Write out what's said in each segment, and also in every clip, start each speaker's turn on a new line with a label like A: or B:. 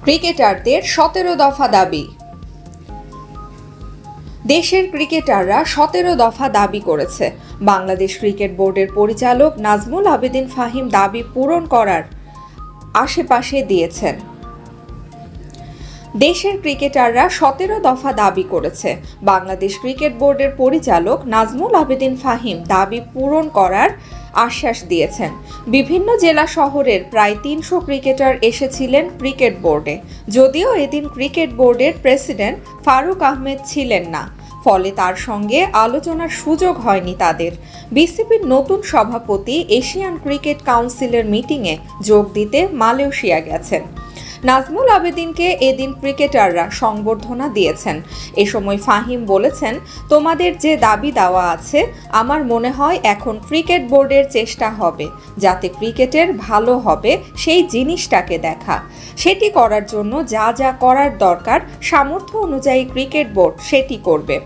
A: ক্রিকেটারদের 17 দফা দাবি। দেশের ক্রিকেটাররা 17 দফা দাবি করেছে। বাংলাদেশ ক্রিকেট বোর্ডের পরিচালক নাজমুল আবেদীন ফাহিম দাবি পূরণ করার আশেপাশে দিয়েছেন। দেশের ক্রিকেটাররা 17 দফা দাবি করেছে। বাংলাদেশ ক্রিকেট বোর্ডের পরিচালক নাজমুল আবেদীন ফাহিম দাবি পূরণ করার আশ্বাস দিয়েছেন। বিভিন্ন জেলা শহরের প্রায় 300 ক্রিকেটার এসেছিলেন ক্রিকেট বোর্ডে, যদিও এদিন ক্রিকেট বোর্ডের প্রেসিডেন্ট ফারুক আহমেদ ছিলেন না, ফলে তার সঙ্গে আলোচনার সুযোগ হয়নি তাদের। বিসিবির নতুন সভাপতি এশিয়ান ক্রিকেট কাউন্সিলের মিটিংয়ে যোগ দিতে মালয়েশিয়া গেছেন। নাজমুল আবেদীনকে এদিন ক্রিকেটাররা সংবর্ধনা দিয়েছেন। এ সময় ফাহিম বলেছেন, তোমাদের যে দাবি দেওয়া আছে, আমার মনে হয় এখন ক্রিকেট বোর্ডের চেষ্টা হবে যাতে ক্রিকেটের ভালো হবে সেই জিনিসটাকে দেখা। সেটি করার জন্য যা যা করার দরকার সামর্থ্য অনুযায়ী ক্রিকেট বোর্ড সেটি করবে।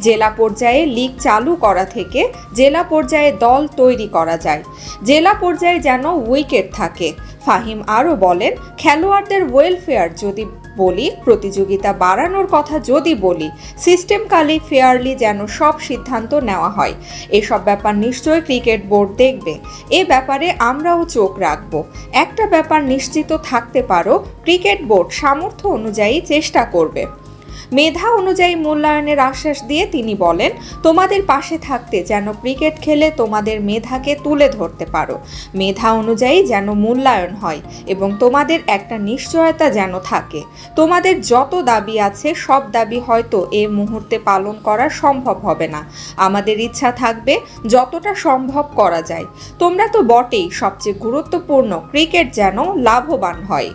A: জেলা পর্যায়ে লিগ চালু করা থেকে জেলা পর্যায়ে দল তৈরি করা যায়, জেলা পর্যায়ে যেন উইকেট থাকে। ফাহিম আরও বলেন, খেলোয়াড়দের ওয়েলফেয়ার যদি বলি, প্রতিযোগিতা বাড়ানোর কথা যদি বলি, সিস্টেমকালি ফেয়ারলি যেন সব সিদ্ধান্ত নেওয়া হয়। এসব ব্যাপার নিশ্চয়ই ক্রিকেট বোর্ড দেখবে। এ ব্যাপারে আমরাও চোখ রাখব। একটা ব্যাপার নিশ্চিত থাকতে পারো, ক্রিকেট বোর্ড সামর্থ্য অনুযায়ী চেষ্টা করবে। মেধা অনুযায়ী মূল্যায়নের আশ্বাস দিয়ে তিনি বলেন, তোমাদের পাশে থাকতে যেন ক্রিকেট খেলে তোমাদের মেধাকে তুলে ধরতে পারো, মেধা অনুযায়ী যেন মূল্যায়ন হয় এবং তোমাদের একটা নিশ্চয়তা যেন থাকে। তোমাদের যত দাবি আছে সব দাবি হয়তো এই মুহূর্তে পালন করা সম্ভব হবে না, আমাদের ইচ্ছা থাকবে যতটা সম্ভব করা যায়। তোমরা তো বটেই, সবচেয়ে গুরুত্বপূর্ণ ক্রিকেট যেন লাভবান হয়।